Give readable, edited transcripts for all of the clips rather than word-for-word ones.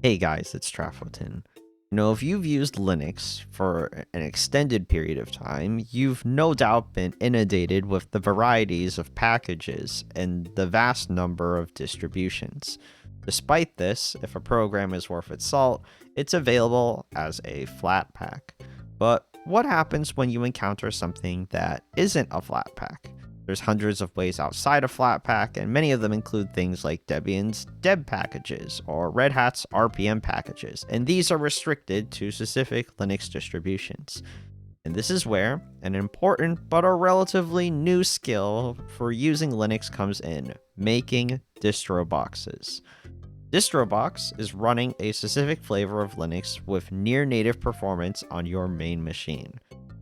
Hey guys, it's Trafotin. If you've used Linux for an extended period of time, you've no doubt been inundated with the varieties of packages and the vast number of distributions. Despite this, if a program is worth its salt, it's available as a flat pack. But what happens when you encounter something that isn't a flat pack? There's hundreds of ways outside of Flatpak, and many of them include things like Debian's deb packages or Red Hat's RPM packages, and these are restricted to specific Linux distributions. And this is where an important but a relatively new skill for using Linux comes in: making distroboxes. Distrobox is running a specific flavor of Linux with near native performance on your main machine.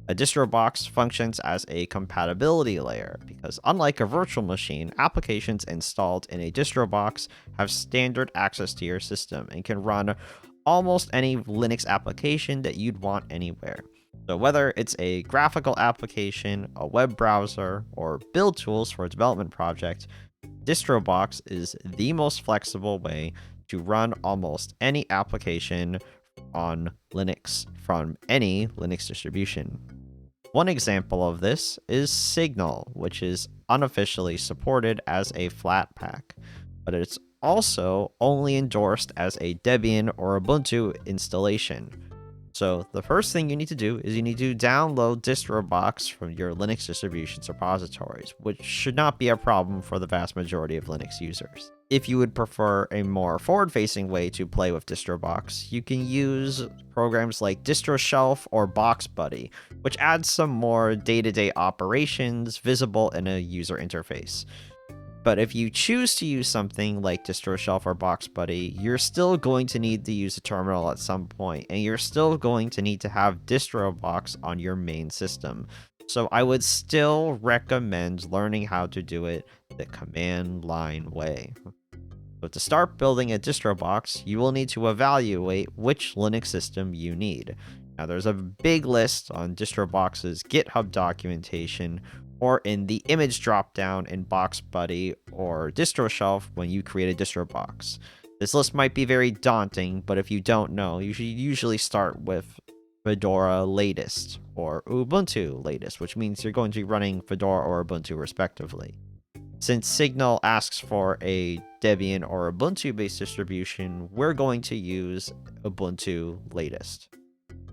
A distrobox functions as a compatibility layer because, unlike a virtual machine, applications installed in a distrobox have standard access to your system and can run almost any Linux application that you'd want anywhere. So whether it's a graphical application, a web browser, or build tools for a development project, Distrobox is the most flexible way to run almost any application on Linux from any Linux distribution. One example of this is Signal, which is unofficially supported as a Flatpak, but it's also only endorsed as a Debian or Ubuntu installation. So the first thing you need to do is you need to download Distrobox from your Linux distribution's repositories, which should not be a problem for the vast majority of Linux users. If you would prefer a more forward-facing way to play with Distrobox, you can use programs like DistroShelf or BoxBuddy, which adds some more day-to-day operations visible in a user interface. But if you choose to use something like DistroShelf or BoxBuddy, you're still going to need to use a terminal at some point, and you're still going to need to have Distrobox on your main system. So I would still recommend learning how to do it the command line way. So to start building a Distrobox, you will need to evaluate which Linux system you need. Now there's a big list on Distrobox's GitHub documentation, or in the image dropdown in BoxBuddy or DistroShelf when you create a Distrobox. This list might be very daunting, but if you don't know, you should usually start with Fedora latest or Ubuntu latest, which means you're going to be running Fedora or Ubuntu respectively. Since Signal asks for a Debian or Ubuntu-based distribution, we're going to use Ubuntu latest.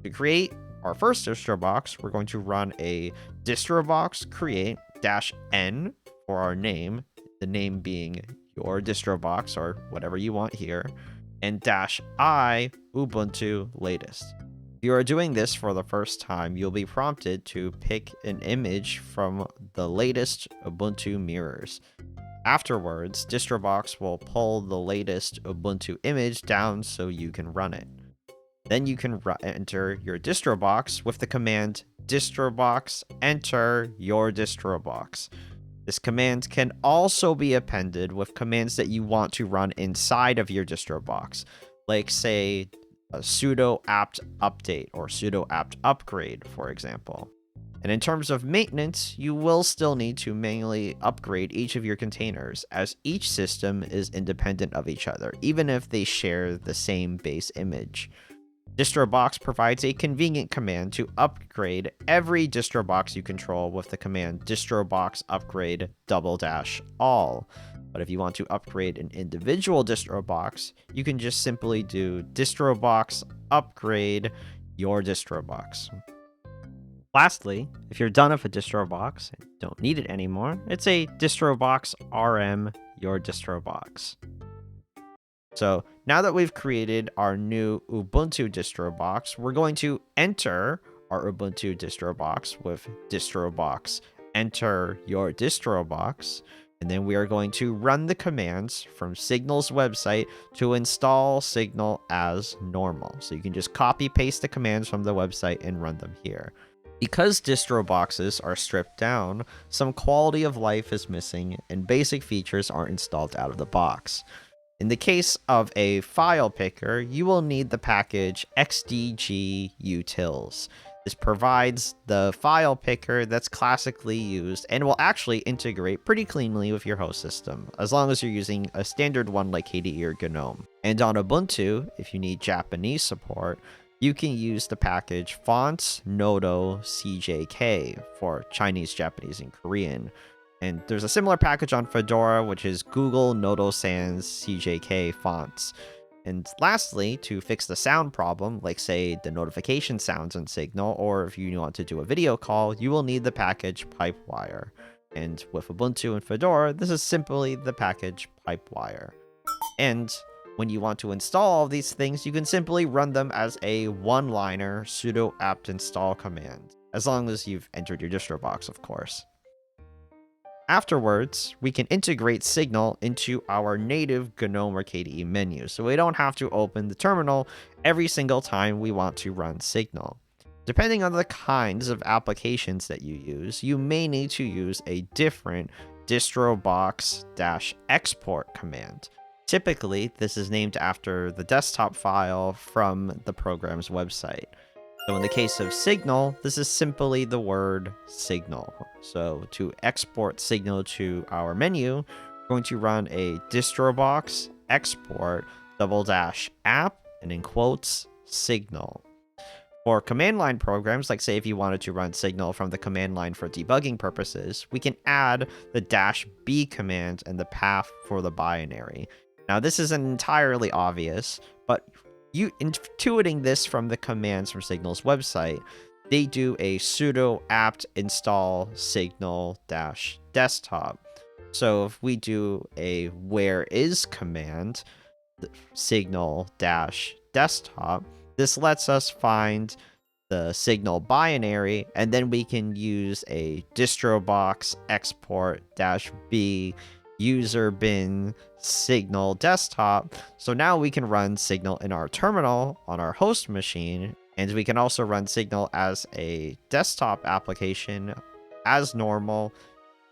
To create our first distrobox, we're going to run a distrobox create -n for our name, the name being your distrobox or whatever you want here, and -i Ubuntu latest. If you are doing this for the first time, you'll be prompted to pick an image from the latest Ubuntu mirrors. Afterwards, Distrobox will pull the latest Ubuntu image down so you can run it. Then you can enter your distrobox with the command distrobox enter your distrobox. This command can also be appended with commands that you want to run inside of your distrobox, like say a sudo apt update or sudo apt upgrade, for example. And in terms of maintenance, you will still need to manually upgrade each of your containers, as each system is independent of each other, even if they share the same base image. Distrobox provides a convenient command to upgrade every distrobox you control with the command distrobox upgrade --all. But if you want to upgrade an individual distrobox, you can just simply do distrobox upgrade your distrobox. Lastly, if you're done with a distrobox and don't need it anymore, it's a distrobox rm your distrobox. So now that we've created our new Ubuntu distrobox, we're going to enter our Ubuntu distrobox with distrobox enter your distrobox, and then we are going to run the commands from Signal's website to install Signal as normal. So you can just copy paste the commands from the website and run them here. Because distroboxes are stripped down, some quality of life is missing and basic features aren't installed out of the box. In the case of a file picker, you will need the package xdgutils. This provides the file picker that's classically used and will actually integrate pretty cleanly with your host system, as long as you're using a standard one like KDE or GNOME. And on Ubuntu, if you need Japanese support, you can use the package fonts nodo cjk for Chinese, Japanese, and Korean. And there's a similar package on Fedora, which is Google Nodo Sans CJK fonts. And lastly, to fix the sound problem, like say the notification sounds in Signal, or if you want to do a video call, you will need the package Pipewire. And with Ubuntu and Fedora, this is simply the package Pipewire. And when you want to install all these things, you can simply run them as a one-liner sudo apt install command, as long as you've entered your Distrobox, of course. Afterwards, we can integrate Signal into our native GNOME or KDE menu, so we don't have to open the terminal every single time we want to run Signal. Depending on the kinds of applications that you use, you may need to use a different distrobox-export command. Typically, this is named after the desktop file from the program's website. So in the case of Signal, this is simply the word Signal. So to export Signal to our menu, we're going to run a distrobox export --app and in quotes Signal. For command line programs, like say if you wanted to run Signal from the command line for debugging purposes, we can add the -b command and the path for the binary. Now this isn't entirely obvious, but you intuiting this from the commands from Signal's website, they do a sudo apt install signal-desktop. So if we do a where is command, signal-desktop, this lets us find the Signal binary, and then we can use a distrobox export-b user bin Signal desktop. So now we can run Signal in our terminal on our host machine, and we can also run Signal as a desktop application as normal,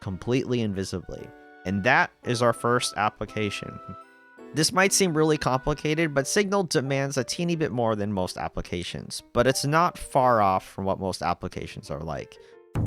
completely invisibly. And that is our first application. This might seem really complicated, but Signal demands a teeny bit more than most applications, but it's not far off from what most applications are like.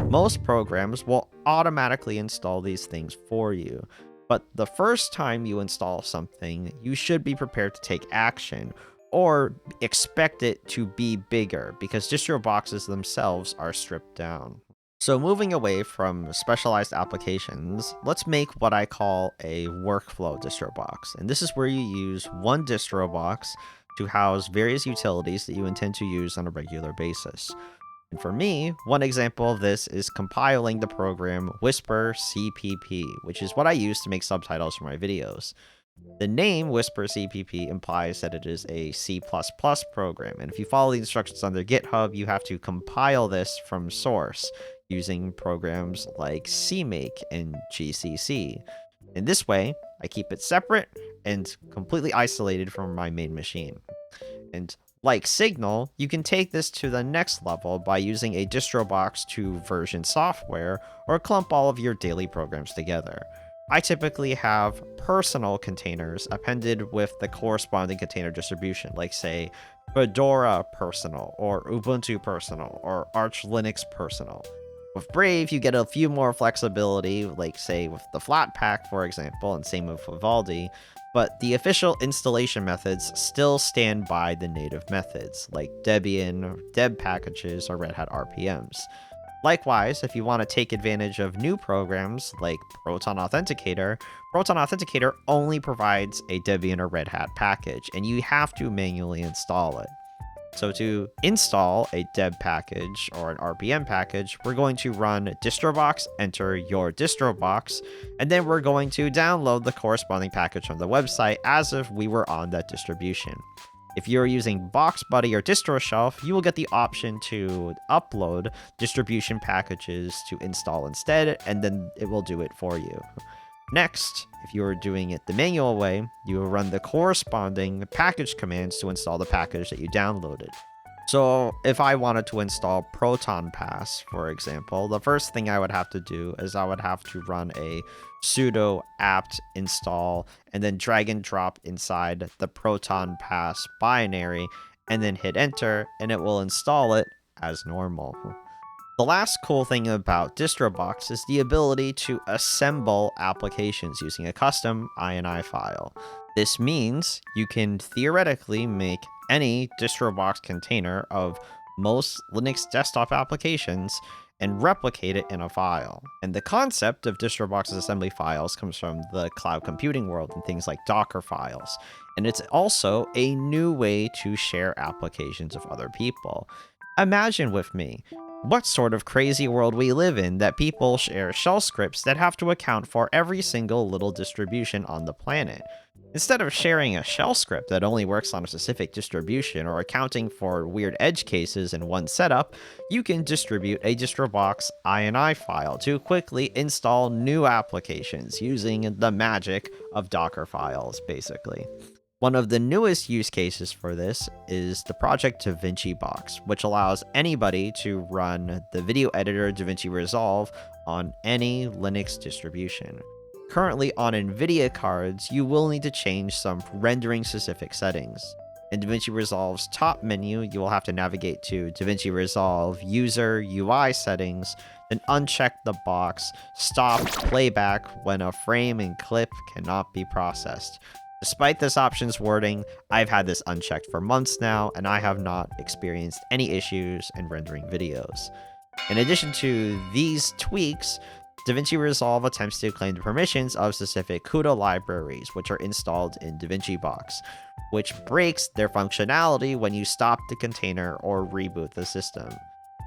Most programs will automatically install these things for you, but the first time you install something, you should be prepared to take action, or expect it to be bigger, because distroboxes themselves are stripped down. So moving away from specialized applications, let's make what I call a workflow distrobox. And this is where you use one distrobox to house various utilities that you intend to use on a regular basis. And for me, one example of this is compiling the program Whisper CPP, which is what I use to make subtitles for my videos. The name Whisper CPP implies that it is a C++ program, and if you follow the instructions on their GitHub, you have to compile this from source using programs like CMake and GCC. In this way, I keep it separate and completely isolated from my main machine. And like Signal, you can take this to the next level by using a distrobox to version software or clump all of your daily programs together. I typically have personal containers appended with the corresponding container distribution, like say Fedora personal or Ubuntu personal or Arch Linux personal. With Brave, you get a few more flexibility, like say with the Flatpak, for example, and same with Vivaldi, but the official installation methods still stand by the native methods, like Debian, Deb packages, or Red Hat RPMs. Likewise, if you want to take advantage of new programs like Proton Authenticator only provides a Debian or Red Hat package, and you have to manually install it. So to install a Deb package or an RPM package, we're going to run distrobox, enter your distrobox, and then we're going to download the corresponding package from the website as if we were on that distribution. If you're using BoxBuddy or DistroShelf, you will get the option to upload distribution packages to install instead, and then it will do it for you. Next, if you are doing it the manual way, you will run the corresponding package commands to install the package that you downloaded. So if I wanted to install Proton Pass, for example, the first thing I would have to do is I would have to run a sudo apt install and then drag and drop inside the Proton Pass binary and then hit enter, and it will install it as normal. The last cool thing about Distrobox is the ability to assemble applications using a custom INI file. This means you can theoretically make any Distrobox container of most Linux desktop applications and replicate it in a file. And the concept of Distrobox assembly files comes from the cloud computing world and things like Docker files. And it's also a new way to share applications of other people. Imagine with me, what sort of crazy world we live in that people share shell scripts that have to account for every single little distribution on the planet. Instead of sharing a shell script that only works on a specific distribution or accounting for weird edge cases in one setup, you can distribute a Distrobox INI file to quickly install new applications using the magic of Docker files, basically. One of the newest use cases for this is the project DaVinciBox, which allows anybody to run the video editor DaVinci Resolve on any Linux distribution. Currently on NVIDIA cards, you will need to change some rendering specific settings. In DaVinci Resolve's top menu, you will have to navigate to DaVinci Resolve User UI Settings, then uncheck the box Stop Playback when a frame and clip cannot be processed. Despite this option's wording, I've had this unchecked for months now, and I have not experienced any issues in rendering videos. In addition to these tweaks, DaVinci Resolve attempts to claim the permissions of specific CUDA libraries, which are installed in DaVinciBox, which breaks their functionality when you stop the container or reboot the system.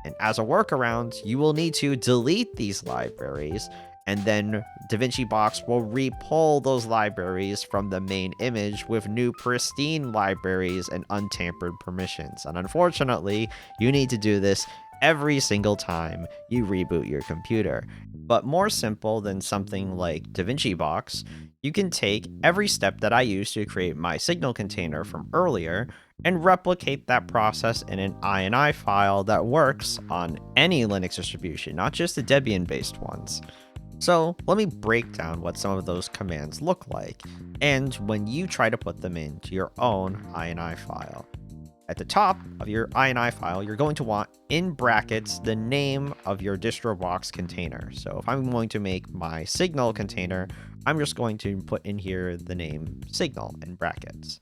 And as a workaround, you will need to delete these libraries, and then DaVinciBox will re-pull those libraries from the main image with new pristine libraries and untampered permissions. And unfortunately, you need to do this every single time you reboot your computer. But more simple than something like DaVinciBox, you can take every step that I used to create my signal container from earlier and replicate that process in an INI file that works on any Linux distribution, not just the Debian-based ones. So let me break down what some of those commands look like, and when you try to put them into your own INI file. At the top of your INI file, you're going to want in brackets the name of your Distrobox container. So if I'm going to make my Signal container, I'm just going to put in here the name Signal in brackets.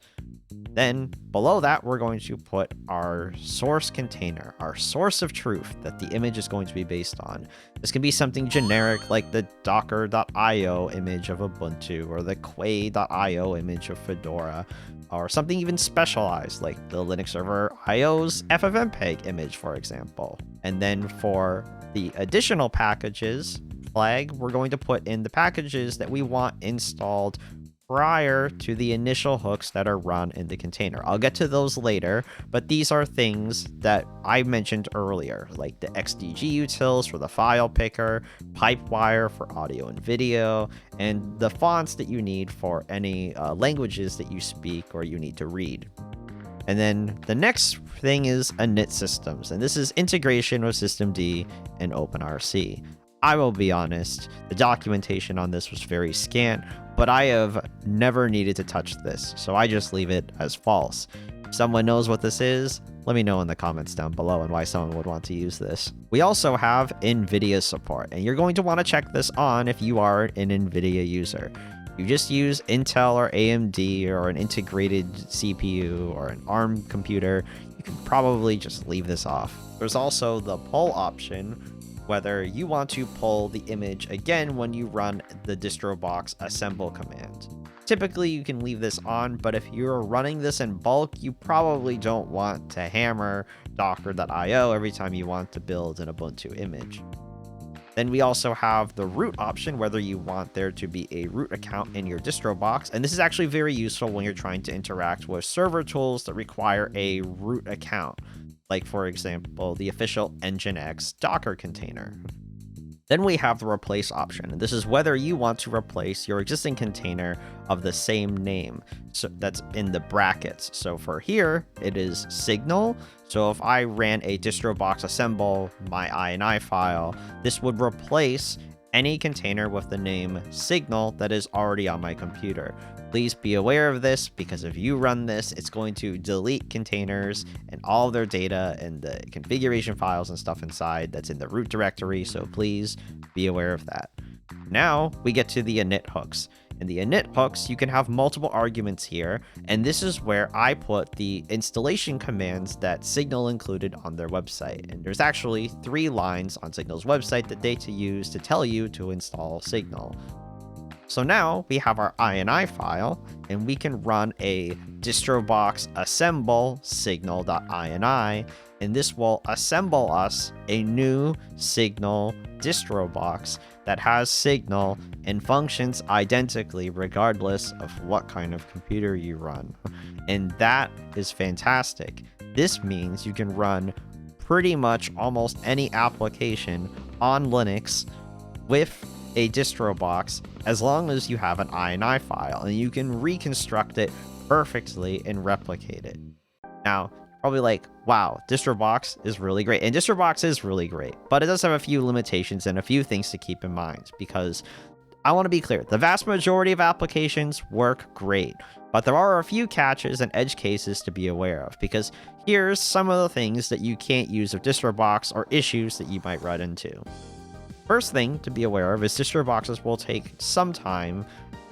Then below that, we're going to put our source container, our source of truth that the image is going to be based on. This can be something generic like the docker.io image of Ubuntu or the quay.io image of Fedora, or something even specialized like the Linux server IO's FFmpeg image, for example. And then for the additional packages flag, we're going to put in the packages that we want installed prior to the initial hooks that are run in the container. I'll get to those later, but these are things that I mentioned earlier, like the XDG utils for the file picker, Pipewire for audio and video, and the fonts that you need for any languages that you speak or you need to read. And then the next thing is init systems, and this is integration with systemd and OpenRC. I will be honest, the documentation on this was very scant, but I have never needed to touch this, so I just leave it as false. If someone knows what this is, let me know in the comments down below and why someone would want to use this. We also have NVIDIA support, and you're going to want to check this on if you are an NVIDIA user. If you just use Intel or AMD or an integrated CPU or an ARM computer, you can probably just leave this off. There's also the pull option, whether you want to pull the image again when you run the Distrobox assemble command. Typically, you can leave this on, but if you're running this in bulk, you probably don't want to hammer docker.io every time you want to build an Ubuntu image. Then we also have the root option, whether you want there to be a root account in your Distrobox, and this is actually very useful when you're trying to interact with server tools that require a root account, like for example, the official Nginx Docker container. Then we have the replace option, and this is whether you want to replace your existing container of the same name, so that's in the brackets. So for here, it is Signal. So if I ran a Distrobox assemble my INI file, this would replace any container with the name Signal that is already on my computer. Please be aware of this, because if you run this, it's going to delete containers and all of their data and the configuration files and stuff inside that's in the root directory, so please be aware of that. Now we get to the init hooks. In the init hooks, you can have multiple arguments here, and this is where I put the installation commands that Signal included on their website. And there's actually 3 lines on Signal's website that they use to tell you to install Signal. So now we have our ini file, and we can run a distrobox assemble signal.ini, and this will assemble us a new Signal distrobox that has Signal and functions identically regardless of what kind of computer you run. And that is fantastic. This means you can run pretty much almost any application on Linux with a distrobox as long as you have an ini file, and you can reconstruct it perfectly and replicate it. Now, probably like, wow, Distrobox is really great. And Distrobox is really great, but it does have a few limitations and a few things to keep in mind, because I want to be clear, the vast majority of applications work great, but there are a few catches and edge cases to be aware of, because here's some of the things that you can't use with Distrobox or issues that you might run into. First thing to be aware of is Distroboxes will take some time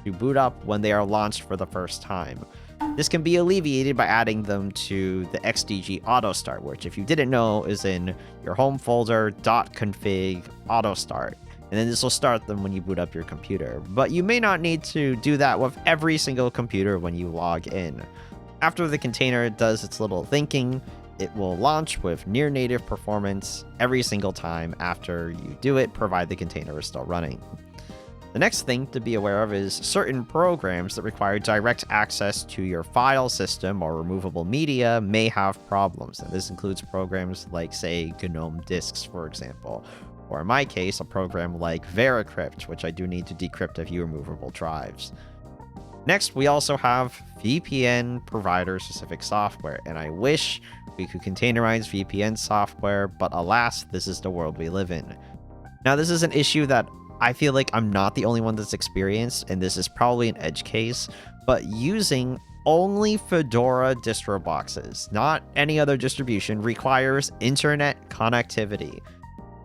to boot up when they are launched for the first time. This can be alleviated by adding them to the XDG auto start, which, if you didn't know, is in your home folder .config auto start. And then this will start them when you boot up your computer. But you may not need to do that with every single computer when you log in. After the container does its little thinking, it will launch with near native performance every single time after you do it, provided the container is still running. The next thing to be aware of is certain programs that require direct access to your file system or removable media may have problems. And this includes programs like, say, GNOME disks, for example, or in my case, a program like Veracrypt, which I do need to decrypt a few removable drives. Next, we also have VPN provider-specific software, and I wish we could containerize VPN software, but alas, this is the world we live in. Now, this is an issue that I feel like I'm not the only one that's experienced, and this is probably an edge case, but using only Fedora distroboxes, not any other distribution, requires internet connectivity.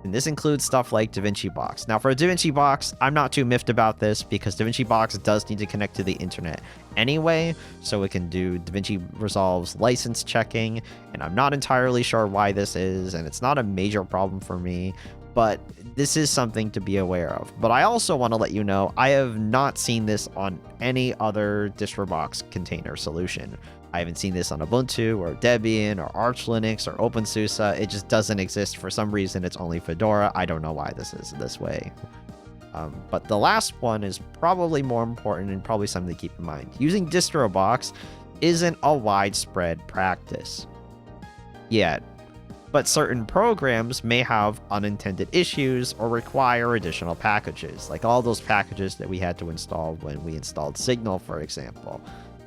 And this includes stuff like DaVinci Box. Now, for a DaVinci Box, I'm not too miffed about this, because DaVinci Box does need to connect to the internet anyway, so it can do DaVinci Resolve's license checking, and I'm not entirely sure why this is, and it's not a major problem for me, but this is something to be aware of. But I also want to let you know, I have not seen this on any other Distrobox container solution. I haven't seen this on Ubuntu or Debian or Arch Linux or OpenSUSE. It just doesn't exist. For some reason, it's only Fedora. I don't know why this is this way. But the last one is probably more important and probably something to keep in mind. Using Distrobox isn't a widespread practice yet, but certain programs may have unintended issues or require additional packages, like all those packages that we had to install when we installed Signal, for example.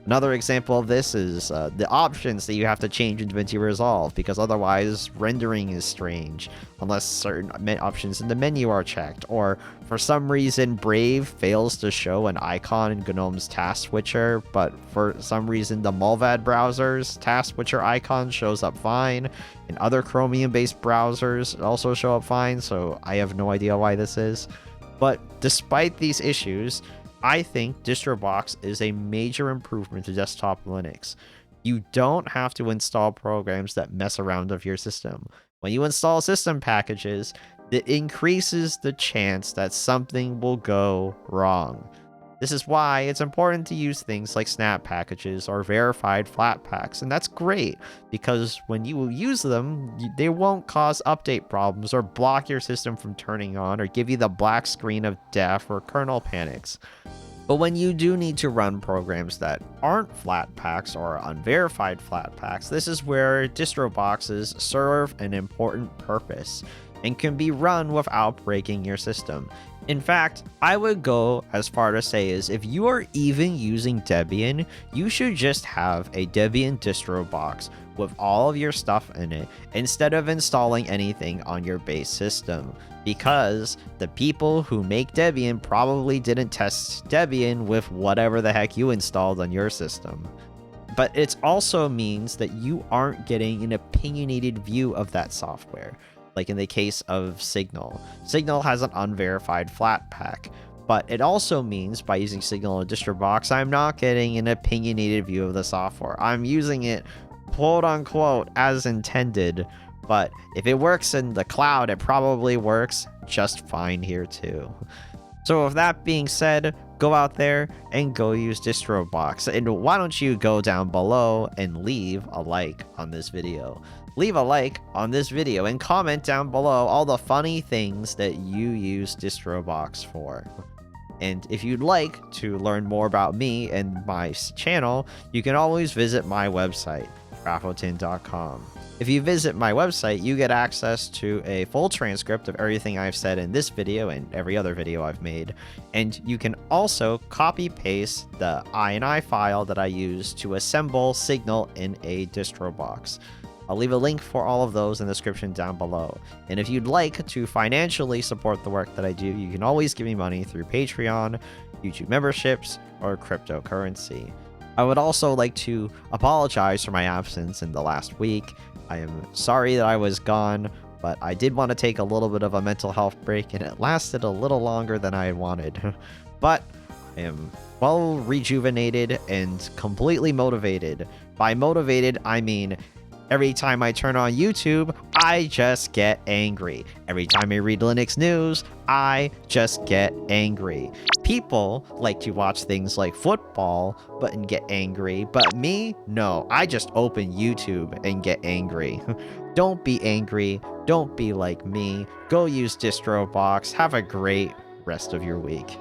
Another example of this is the options that you have to change in DaVinci Resolve, because otherwise rendering is strange unless certain options in the menu are checked, or for some reason Brave fails to show an icon in GNOME's task switcher, but for some reason the Mullvad browser's task switcher icon shows up fine, and other Chromium-based browsers also show up fine, so I have no idea why this is. But despite these issues, I think Distrobox is a major improvement to desktop Linux. You don't have to install programs that mess around with your system. When you install system packages, it increases the chance that something will go wrong. This is why it's important to use things like snap packages or verified flatpaks, and that's great, because when you use them, they won't cause update problems or block your system from turning on or give you the black screen of death or kernel panics. But when you do need to run programs that aren't flatpaks or unverified flatpaks, this is where distroboxes serve an important purpose and can be run without breaking your system. In fact, I would go as far to say is if you are even using Debian, you should just have a Debian distrobox with all of your stuff in it instead of installing anything on your base system, because the people who make Debian probably didn't test Debian with whatever the heck you installed on your system. But it also means that you aren't getting an opinionated view of that software. Like in the case of Signal. Signal has an unverified flatpak, But it also means by using Signal and Distrobox, I'm not getting an opinionated view of the software. I'm using it quote unquote as intended. But if it works in the cloud, it probably works just fine here too. So with that being said, go out there and go use Distrobox. And why don't you go down below and leave a like on this video. Leave a like on this video and comment down below all the funny things that you use Distrobox for. And if you'd like to learn more about me and my channel, you can always visit my website, Trafotin.com. If you visit my website, you get access to a full transcript of everything I've said in this video and every other video I've made. And you can also copy-paste the INI file that I use to assemble Signal in a Distrobox. I'll leave a link for all of those in the description down below. And if you'd like to financially support the work that I do, you can always give me money through Patreon, YouTube memberships, or cryptocurrency. I would also like to apologize for my absence in the last week. I am sorry that I was gone, but I did want to take a little bit of a mental health break, and it lasted a little longer than I had wanted. But I am well rejuvenated and completely motivated. By motivated, I mean every time I turn on YouTube, I just get angry. Every time I read Linux news, I just get angry. People like to watch things like football and get angry, but me, no. I just open YouTube and get angry. Don't be angry. Don't be like me. Go use Distrobox. Have a great rest of your week.